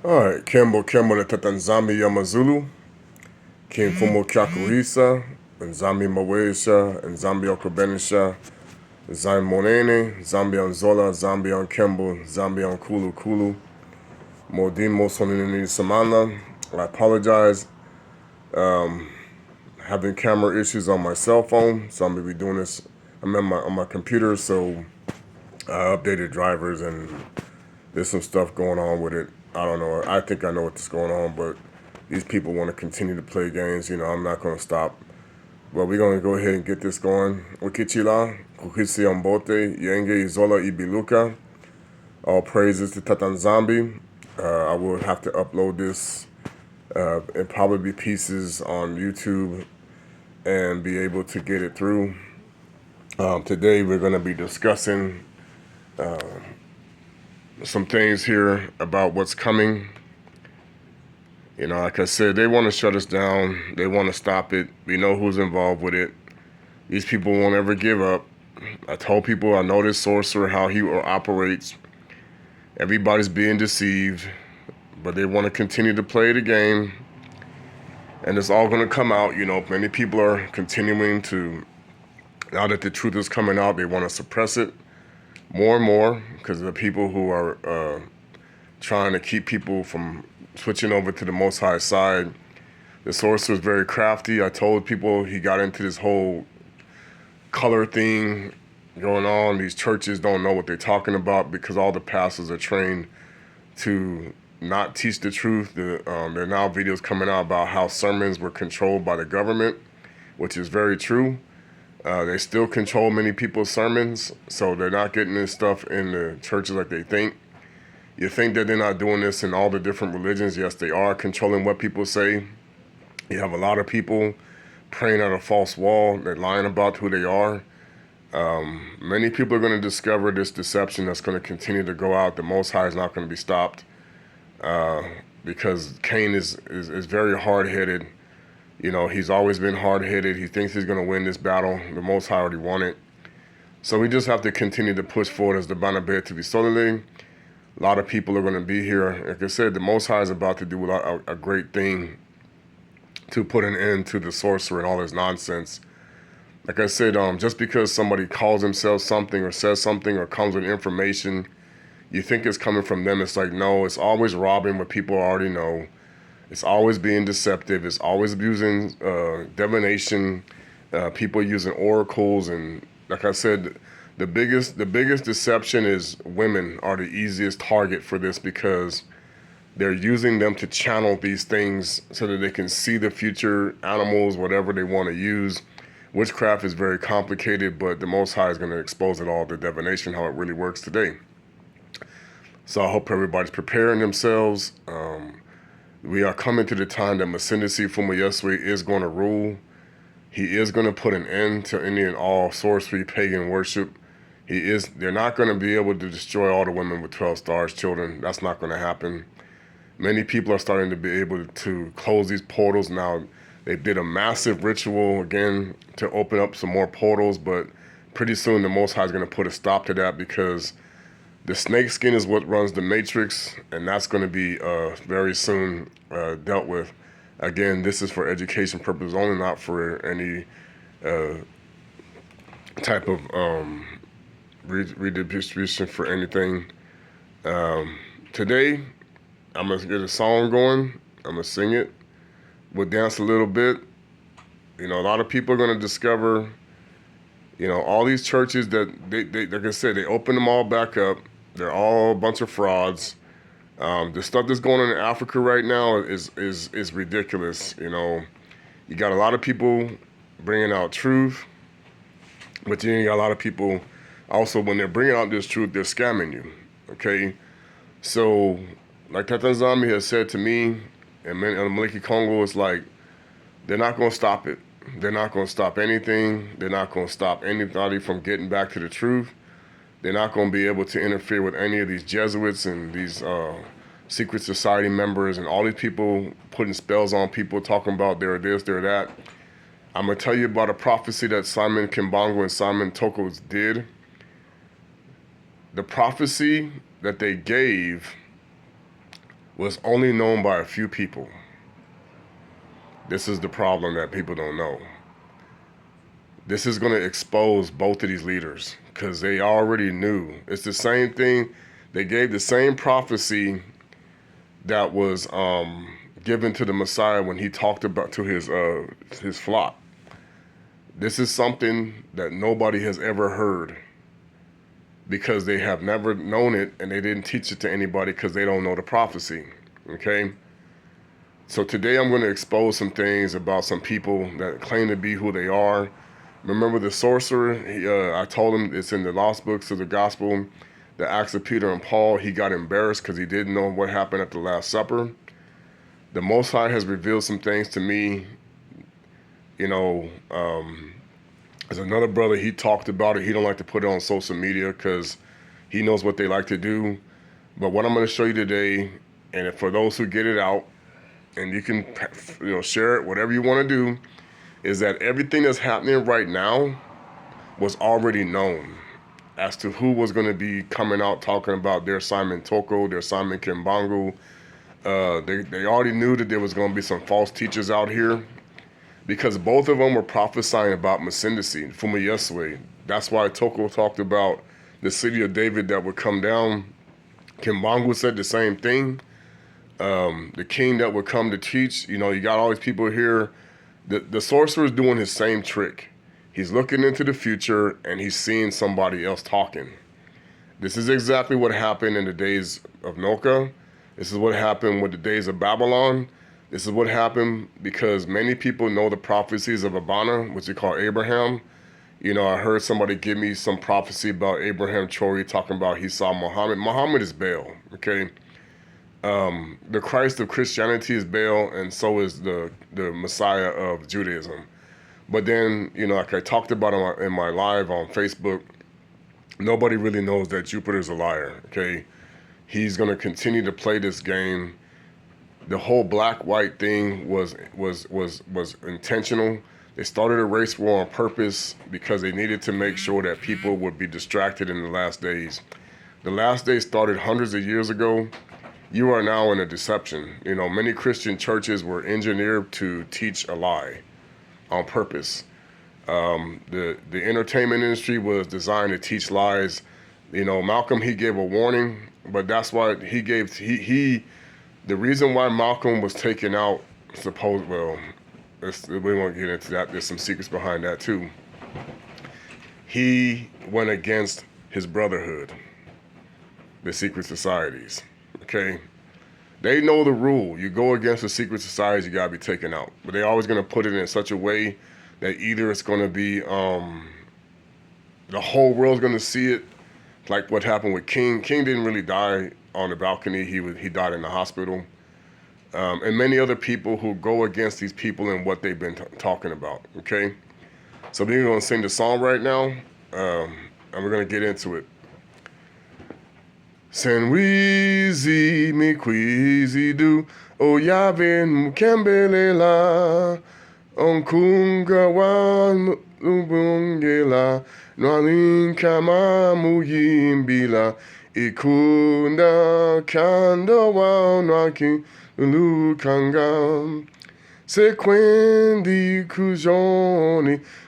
Alright, Kembo le Tata nZambi ya Mazulu, Kimfumo Kyakuhisa, nZambi Mawesha, nZambi Okubenisha, Zai Monene, Zambi on Zola, Zambi on Kembo, Zambi on Kulu Kulu, Modin Mosonini Samana. I apologize. Having camera issues on my cell phone, so I'm gonna be doing this. I'm on my computer, so I updated drivers and there's some stuff going on with it. I don't know. I think I know what's going on, but these people want to continue to play games. You know, I'm not going to stop. But we're going to go ahead and get this going. Ukichila, Kukisi Ambote, Yenge Izola Ibiluka. All praises to Tata nZambi. I will have to upload this and probably be pieces on YouTube and be able to get it through. Today we're going to be discussing some things here about what's coming. You know, like I said, they want to shut us down. They want to stop it. We know who's involved with it. These people won't ever give up. I told people I know this sorcerer, how he operates. Everybody's being deceived, but they want to continue to play the game. And it's all going to come out. You know, many people are continuing to, now that the truth is coming out, they want to suppress it more and more because of the people who are trying to keep people from switching over to the Most High side. The sorcerer is very crafty. I told people he got into this whole color thing going on. These churches don't know what they're talking about because all the pastors are trained to not teach the truth. There are now videos coming out about how sermons were controlled by the government, which is very true. They still control many people's sermons, so they're not getting this stuff in the churches like they think. You think that they're not doing this in all the different religions. Yes, they are controlling what people say. You have a lot of people praying at a false wall. They're lying about who they are. Many people are going to discover this deception that's going to continue to go out. The Most High is not going to be stopped because Cain is very hard-headed. You know, he's always been hard-headed. He thinks he's going to win this battle. The Most High already won it. So we just have to continue to push forward as the Banabe to be solely. A lot of people are going to be here. Like I said, the Most High is about to do a great thing to put an end to the sorcerer and all his nonsense. Like I said, just because somebody calls himself something or says something or comes with information, you think it's coming from them. It's like, no, it's always robbing what people already know. It's always being deceptive. It's always abusing divination, people using oracles. And like I said, the biggest deception is women are the easiest target for this because they're using them to channel these things so that they can see the future animals, whatever they want to use. Witchcraft is very complicated, but the Most High is going to expose it all, the divination, how it really works today. So I hope everybody's preparing themselves. We are coming to the time that Masindisi Fumayeswe is going to rule. He is going to put an end to any and all sorcery, pagan worship. They're not going to be able to destroy all the women with 12 stars children. That's not going to happen. Many people are starting to be able to close these portals now. They did a massive ritual again to open up some more portals, but pretty soon the Most High is going to put a stop to that because the snake skin is what runs the matrix, and that's going to be very soon dealt with. Again, this is for education purposes only, not for any type of redistribution for anything. Today, I'm going to get a song going. I'm going to sing it. We'll dance a little bit. You know, a lot of people are going to discover, you know, all these churches that, they like I said, they open them all back up. They're all a bunch of frauds. The stuff that's going on in Africa right now is ridiculous. You know, you got a lot of people bringing out truth, but then you got a lot of people also, when they're bringing out this truth, they're scamming you, okay? So, like Tata nZambi has said to me, and Maliki Congo, it's like, they're not going to stop it. They're not going to stop anything. They're not going to stop anybody from getting back to the truth. They're not going to be able to interfere with any of these Jesuits and these secret society members and all these people putting spells on people, talking about they're this, they're that. I'm going to tell you about a prophecy that Simon Kimbango and Simon Tokos did. The prophecy that they gave was only known by a few people. This is the problem that people don't know. This is going to expose both of these leaders because they already knew. It's the same thing. They gave the same prophecy that was given to the Messiah when he talked about to his flock. This is something that nobody has ever heard because they have never known it and they didn't teach it to anybody because they don't know the prophecy. Okay? So today I'm going to expose some things about some people that claim to be who they are. Remember the sorcerer? I told him it's in the lost books of the gospel, the Acts of Peter and Paul. He got embarrassed because he didn't know what happened at the Last Supper. The Most High has revealed some things to me. You know, there's another brother, he talked about it. He don't like to put it on social media because he knows what they like to do. But what I'm going to show you today, and for those who get it out, and you can share it, whatever you want to do, is that everything that's happening right now was already known as to who was going to be coming out talking about their Simon Toko, their Simon Kimbangu. They already knew that there was going to be some false teachers out here because both of them were prophesying about Masindisi, Fuma Yeswe. That's why Toko talked about the city of David that would come down. Kimbangu said the same thing. The king that would come to teach, you got all these people here. The sorcerer is doing his same trick. He's looking into the future and he's seeing somebody else talking. This is exactly what happened in the days of Noka. This is what happened with the days of Babylon. This is what happened because many people know the prophecies of Abana, which we call Abraham. I heard somebody give me some prophecy about Abraham Chori talking about he saw Muhammad. Muhammad is Baal, okay? The Christ of Christianity is Baal, and so is the Messiah of Judaism. But then, like I talked about in my live on Facebook, nobody really knows that Jupiter's a liar, okay? He's going to continue to play this game. The whole black-white thing was intentional. They started a race war on purpose because they needed to make sure that people would be distracted in the last days. The last days started hundreds of years ago. You are now in a deception. Many Christian churches were engineered to teach a lie on purpose. The entertainment industry was designed to teach lies. Malcolm, he gave a warning, but that's why the reason why Malcolm was taken out, we won't get into that. There's some secrets behind that too. He went against his brotherhood, the secret societies. Okay, they know the rule. You go against the secret societies, you gotta be taken out. But they're always gonna put it in such a way that either it's gonna be the whole world's gonna see it, like what happened with King. King didn't really die on the balcony. He died in the hospital. And many other people who go against these people and what they've been talking about. Okay, so we're gonna sing the song right now, and we're gonna get into it. Senwizi mikwizi du oyavin mukembelela onkunga wa lubungela nwalin kama muyimbila ikunda kando wa nwaki lukanga sekwendi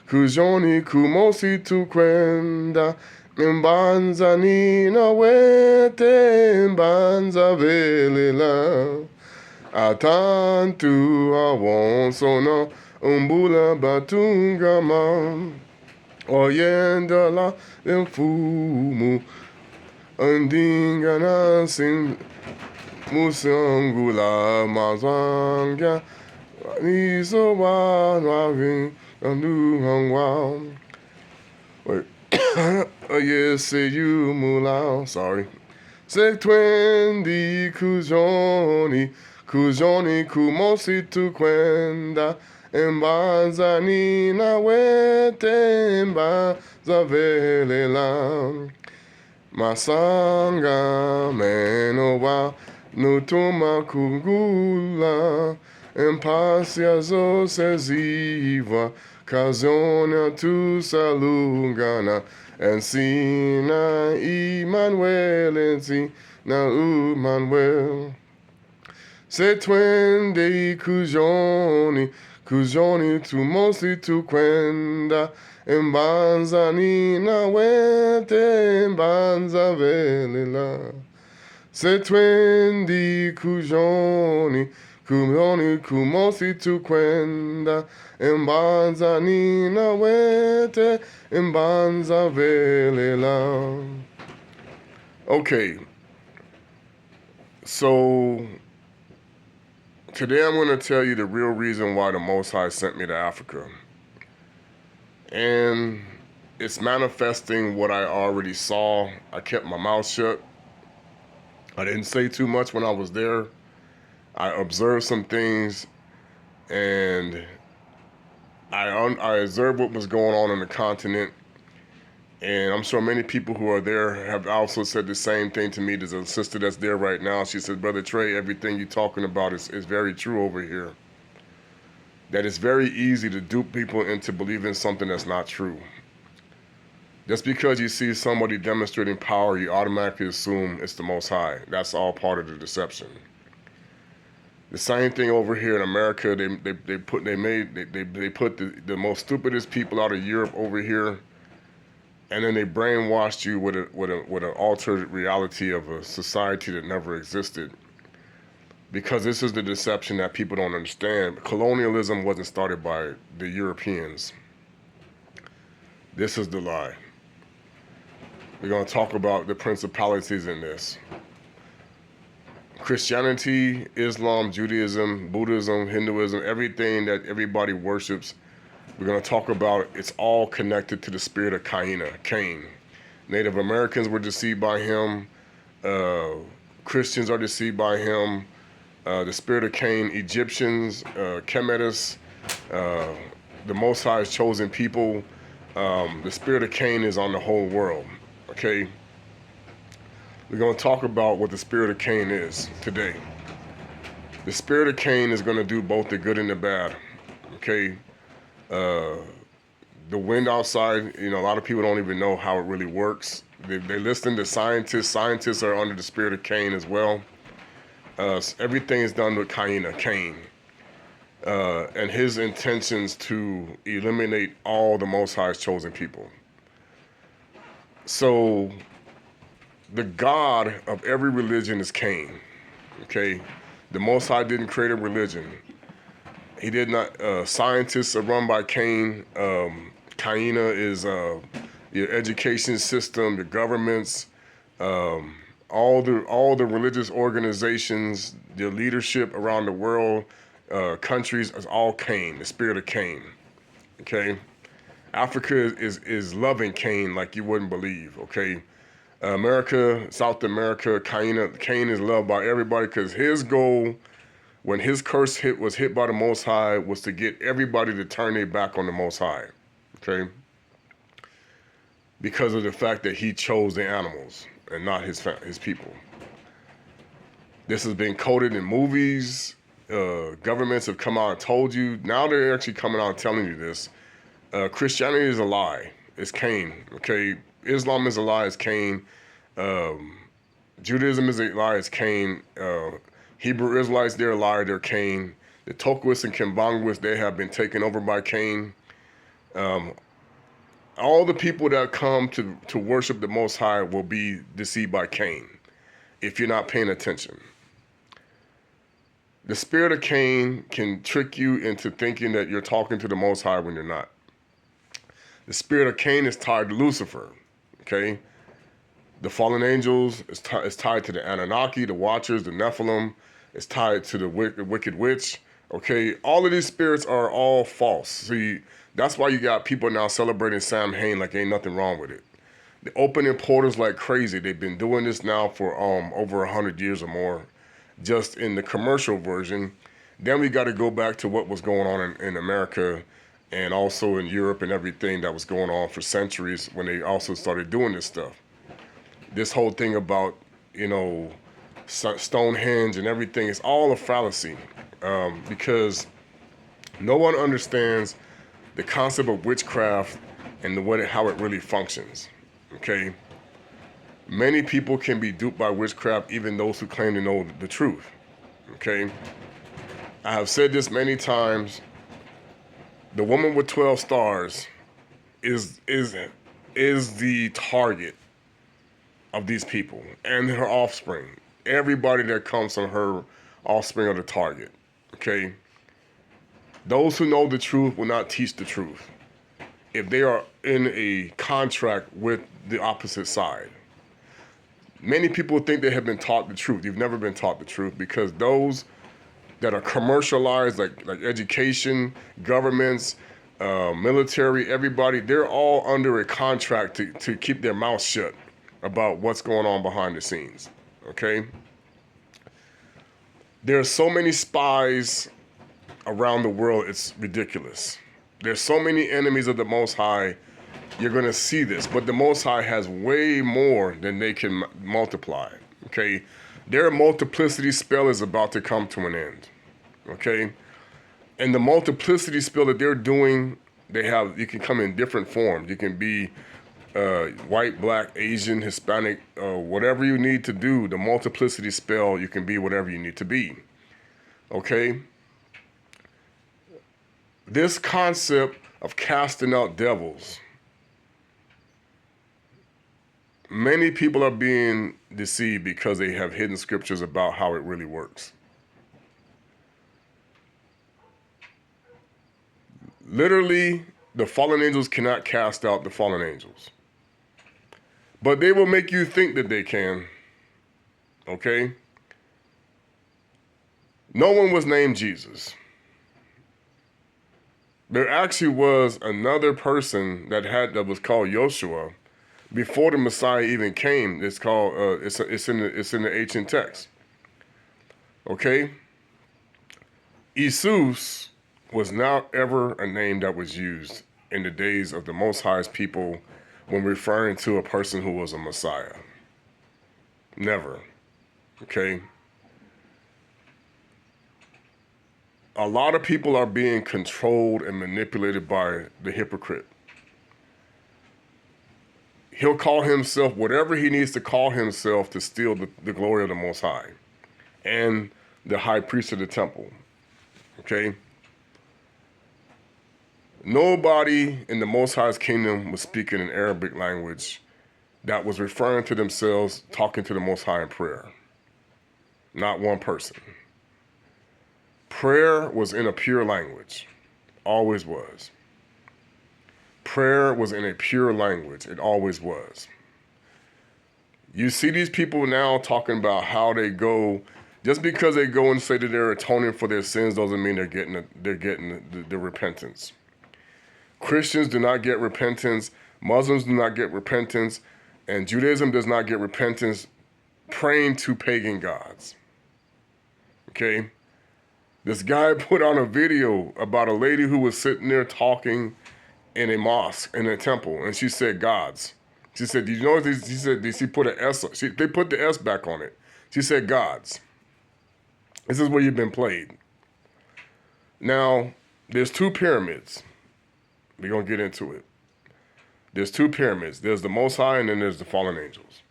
kujoni kumosi tukwenda Mbanza nina wete mbanza velela Atantu awonsona umbula batungama Oyenda la mfumu Andinga nasin musangula mazanga Niso wa wavin andu hangwa Wait yes, say you mulao. Sorry. Se twendi kujoni kumosi tu kwenda embaza nina wete embaza velela masanga menowa nutuma kungula empasia zo seziva Kazonia tu salungana Ensina Emmanuel Ensina Emmanuel Se twende kujoni, kujoni tu mosi tu kwenda, embanza nina wete, embanza velela. Se twendi kujoni, kujoni kumosi tu kwenda, embanza nina wete, embanza velela. Okay, so today I'm going to tell you the real reason why the Most High sent me to Africa. And it's manifesting what I already saw. I kept my mouth shut. I didn't say too much when I was there. I observed some things, and I observed what was going on in the continent. And I'm sure many people who are there have also said the same thing to me. There's a sister that's there right now. She said, Brother Trey, everything you're talking about is very true over here. That it's very easy to dupe people into believing something that's not true. Just because you see somebody demonstrating power, you automatically assume it's the Most High. That's all part of the deception. The same thing over here in America. They put the most stupidest people out of Europe over here, and then they brainwashed you with an altered reality of a society that never existed. Because this is the deception that people don't understand. Colonialism wasn't started by the Europeans. This is the lie. We're going to talk about the principalities in this. Christianity, Islam, Judaism, Buddhism, Hinduism, everything that everybody worships, we're going to talk about. It's all connected to the spirit of Cain. Native Americans were deceived by him. Christians are deceived by him. The spirit of Cain, Egyptians, Kemetis, the Most High's chosen people. The spirit of Cain is on the whole world. Okay, we're going to talk about what the spirit of Cain is today. The spirit of Cain is going to do both the good and the bad. Okay, the wind outside, a lot of people don't even know how it really works. They listen to scientists. Scientists are under the spirit of Cain as well. Everything is done with Cain, and his intentions to eliminate all the Most High's chosen people. So, the God of every religion is Cain. Okay, the Most High didn't create a religion. He did not. Scientists are run by Cain. Caina is your education system, your governments, all the religious organizations, the leadership around the world, countries is all Cain. The spirit of Cain. Okay. Africa is loving Cain like you wouldn't believe, okay? America, South America, Cain is loved by everybody because his goal, when his curse was hit by the Most High, was to get everybody to turn their back on the Most High, okay? Because of the fact that he chose the animals and not his people. This has been coded in movies. Governments have come out and told you. Now they're actually coming out and telling you this. Christianity is a lie. It's Cain. Okay, Islam is a lie. It's Cain. Judaism is a lie. It's Cain. Hebrew Israelites, they're a lie. They're Cain. The Tokwis and Kimbangwis, they have been taken over by Cain. All the people that come to worship the Most High will be deceived by Cain if you're not paying attention. The spirit of Cain can trick you into thinking that you're talking to the Most High when you're not. The spirit of Cain is tied to Lucifer, okay? The fallen angels is tied to the Anunnaki, the Watchers, the Nephilim. It's tied to the wicked witch, okay? All of these spirits are all false. See, that's why you got people now celebrating Samhain like ain't nothing wrong with it. They're opening portals like crazy. They've been doing this now for over 100 years or more, just in the commercial version. Then we got to go back to what was going on in America and also in Europe and everything that was going on for centuries when they also started doing this stuff. This whole thing about, Stonehenge and everything is all a fallacy because no one understands the concept of witchcraft and how it really functions, okay? Many people can be duped by witchcraft, even those who claim to know the truth, Okay? I have said this many times. The woman with 12 stars is the target of these people and her offspring. Everybody that comes from her offspring are the target. Okay? Those who know the truth will not teach the truth if they are in a contract with the opposite side. Many people think they have been taught the truth. You've never been taught the truth, because those that are commercialized, like education, governments, military, everybody, they're all under a contract to keep their mouth shut about what's going on behind the scenes. Okay? There are so many spies around the world, it's ridiculous. There's so many enemies of the Most High. You're going to see this, but the Most High has way more than they can multiply. Okay? Their multiplicity spell is about to come to an end. Okay? And the multiplicity spell that they're doing, you can come in different forms. You can be white, black, Asian, Hispanic, whatever you need to do. The multiplicity spell, you can be whatever you need to be. Okay? This concept of casting out devils, many people are being deceived because they have hidden scriptures about how it really works. Literally, the fallen angels cannot cast out the fallen angels. But they will make you think that they can. Okay? No one was named Jesus. There actually was another person that was called Joshua before the Messiah even came. It's called it's in the ancient text. Okay? Jesus was not ever a name that was used in the days of the Most High's people when referring to a person who was a Messiah. Never. Okay? A lot of people are being controlled and manipulated by the hypocrite. He'll call himself whatever he needs to call himself to steal the glory of the Most High and the high priest of the temple. Okay? Nobody in the Most High's kingdom was speaking an Arabic language that was referring to themselves talking to the Most High in prayer. Not one person. Prayer was in a pure language. Always was. Prayer was in a pure language. It always was. You see these people now talking about how they go, just because they go and say that they're atoning for their sins doesn't mean they're getting the repentance. Christians do not get repentance. Muslims do not get repentance. And Judaism does not get repentance praying to pagan gods. Okay? This guy put on a video about a lady who was sitting there talking in a mosque, in a temple, and she said gods. She said, "Did you know this?" She said, "She put an S." They put the S back on it. She said gods. This is where you've been played. Now, there's two pyramids. We're going to get into it. There's two pyramids. There's the Most High, and then there's the fallen angels.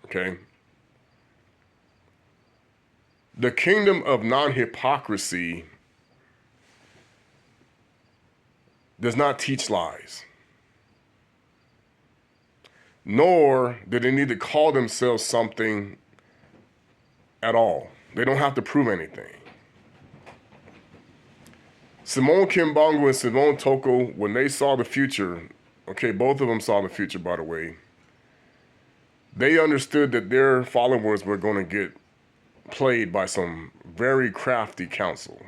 Okay? The kingdom of non-hypocrisy does not teach lies. Nor do they need to call themselves something at all. They don't have to prove anything. Simone Kimbangu and Simone Toko, when they saw the future, okay, both of them saw the future, by the way, they understood that their followers were going to get played by some very crafty counsel.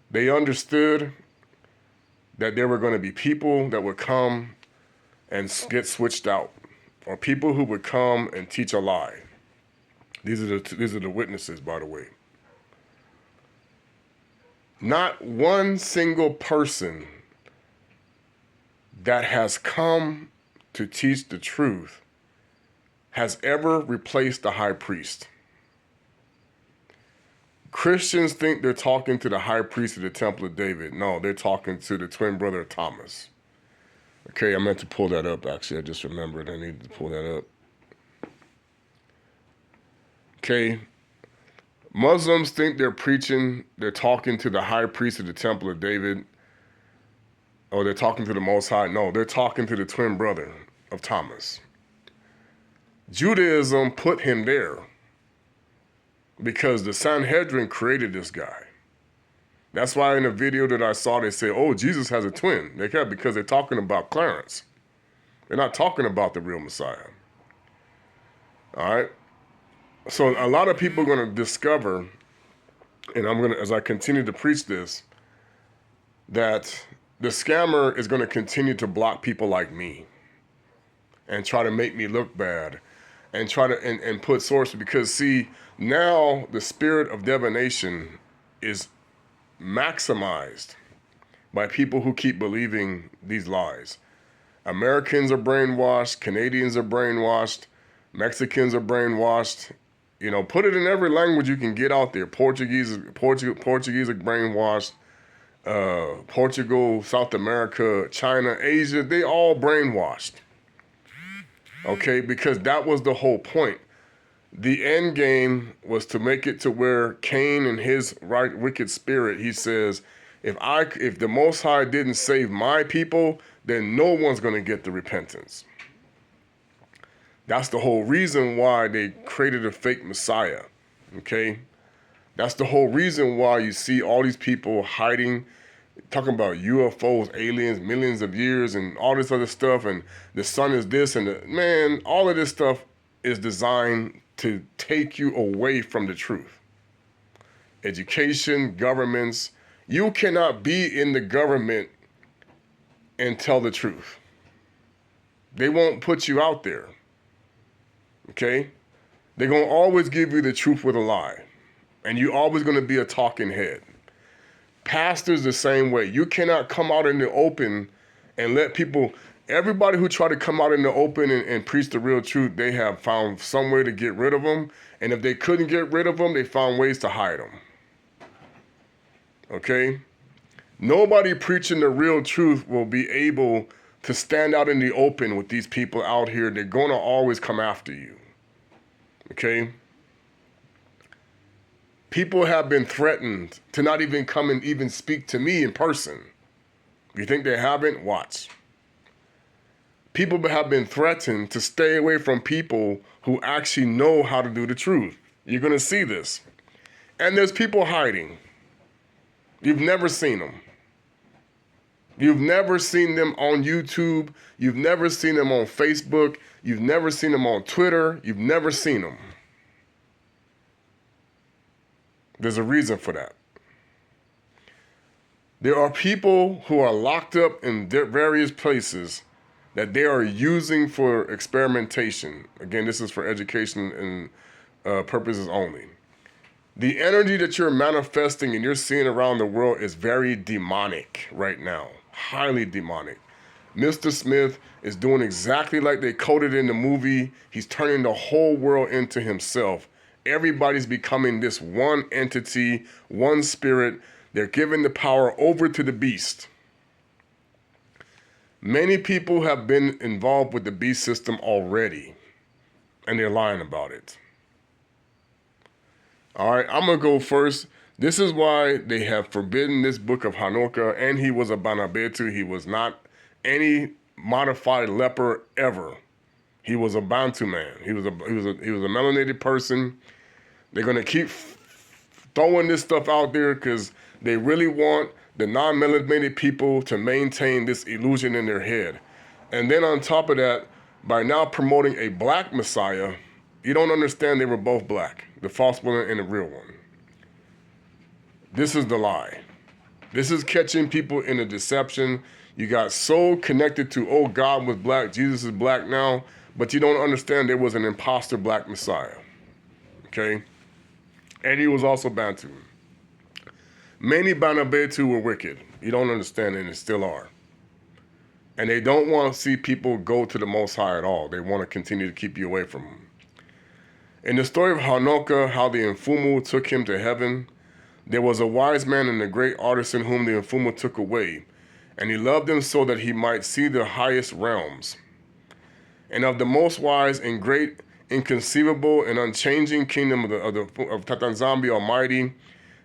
They understood that there were going to be people that would come and get switched out, or people who would come and teach a lie. These are the witnesses, by the way. Not one single person that has come to teach the truth has ever replaced the high priest. Christians think they're talking to the high priest of the Temple of David. No, they're talking to the twin brother of Thomas. Okay, I meant to pull that up, actually. I just remembered I needed to pull that up. Okay, Muslims think they're talking to the high priest of the Temple of David, or they're talking to the Most High. No, they're talking to the twin brother of Thomas. Judaism put him there because the Sanhedrin created this guy. That's why in the video that I saw, they say, oh, Jesus has a twin. They can't, because they're talking about Clarence. They're not talking about the real Messiah. All right? So a lot of people are going to discover, and I'm going to, as I continue to preach this, that the scammer is going to continue to block people like me and try to make me look bad and try to and put sources, because see, now the spirit of divination is maximized by people who keep believing these lies. Americans are brainwashed, Canadians are brainwashed, Mexicans are brainwashed. You know, put it in every language you can get out there. Portuguese are brainwashed. Portugal, South America, China, Asia, they all brainwashed. Okay, because that was the whole point. The end game was to make it to where Cain and his right wicked spirit, he says, if the Most High didn't save my people, then no one's going to get the repentance. That's the whole reason why they created a fake Messiah, okay? That's the whole reason why you see all these people hiding, talking about UFOs, aliens, millions of years, and all this other stuff, and the sun is this, and man, all of this stuff is designed to take you away from the truth. Education, governments, you cannot be in the government and tell the truth. They won't put you out there, okay? They're going to always give you the truth with a lie, and you're always going to be a talking head. Pastors the same way. You cannot come out in the open and let people, everybody who try to come out in the open and preach the real truth, they have found some way to get rid of them. And if they couldn't get rid of them, they found ways to hide them. Okay? Nobody preaching the real truth will be able to stand out in the open with these people out here. They're going to always come after you. Okay? People have been threatened to not even come and even speak to me in person. You think they haven't? Watch. People have been threatened to stay away from people who actually know how to do the truth. You're going to see this. And there's people hiding. You've never seen them. You've never seen them on YouTube. You've never seen them on Facebook. You've never seen them on Twitter. You've never seen them. There's a reason for that. There are people who are locked up in various places that they are using for experimentation. Again, this is for education and purposes only. The energy that you're manifesting and you're seeing around the world is very demonic right now, highly demonic. Mr. Smith is doing exactly like they coded in the movie. He's turning the whole world into himself. Everybody's becoming this one entity, one spirit. They're giving the power over to the beast. Many people have been involved with the beast system already, and they're lying about it. All right, I'm going to go first. This is why they have forbidden this book of Hanukkah, and he was a Banabetu. He was not any modified leper ever. He was a Bantu man. He was a melanated person. They're going to keep throwing this stuff out there because they really want the non-melanated people to maintain this illusion in their head. And then on top of that, by now promoting a black Messiah, you don't understand they were both black, the false one and the real one. This is the lie. This is catching people in a deception. You got so connected to, oh, God was black, Jesus is black now, but you don't understand there was an imposter black Messiah, okay? And he was also Bantu. Many Banabetu were wicked. You don't understand, and they still are. And they don't want to see people go to the Most High at all. They want to continue to keep you away from him. In the story of Hanukkah, how the Mfumu took him to heaven, there was a wise man and a great artisan whom the Mfumu took away, and he loved him so that he might see the highest realms. And of the most wise and great inconceivable and unchanging kingdom of Tata nZambi Almighty,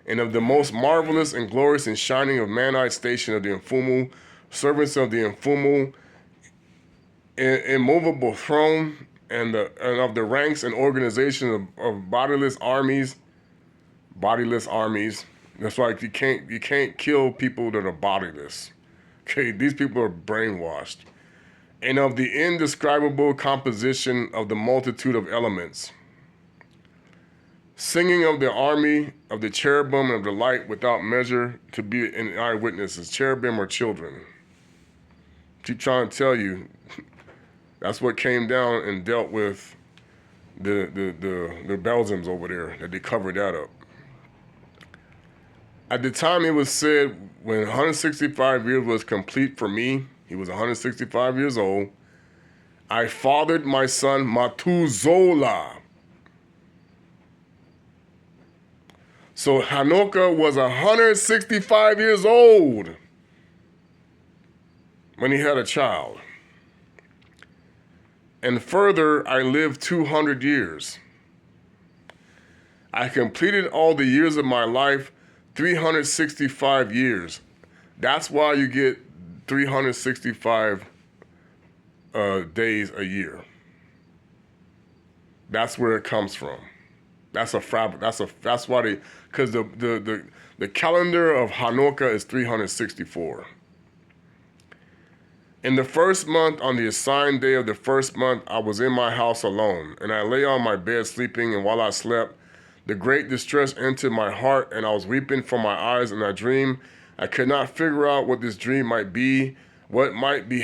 and of the most marvelous and glorious and shining of manite station of the Mfumu, servants of the Mfumu, immovable throne, and of the ranks and organization of bodiless armies. That's why you can't kill people that are bodiless. Okay, these people are brainwashed. And of the indescribable composition of the multitude of elements. Singing of the army of the cherubim and of the light without measure, to be an eyewitnesses. Cherubim are children. Keep trying to tell you, that's what came down and dealt with the Belgians over there, that they covered that up. At the time it was said, when 165 years was complete for me, he was 165 years old, I fathered my son Matuzola. So Hanoka was 165 years old when he had a child. And further, I lived 200 years. I completed all the years of my life, 365 years. That's why you get 365 days a year. That's where it comes from. That's why because the calendar of Hanukkah is 364. In the first month, on the assigned day of the first month, I was in my house alone, and I lay on my bed sleeping, and while I slept, the great distress entered my heart, and I was weeping from my eyes in a dream. I could not figure out what this dream might be, what might be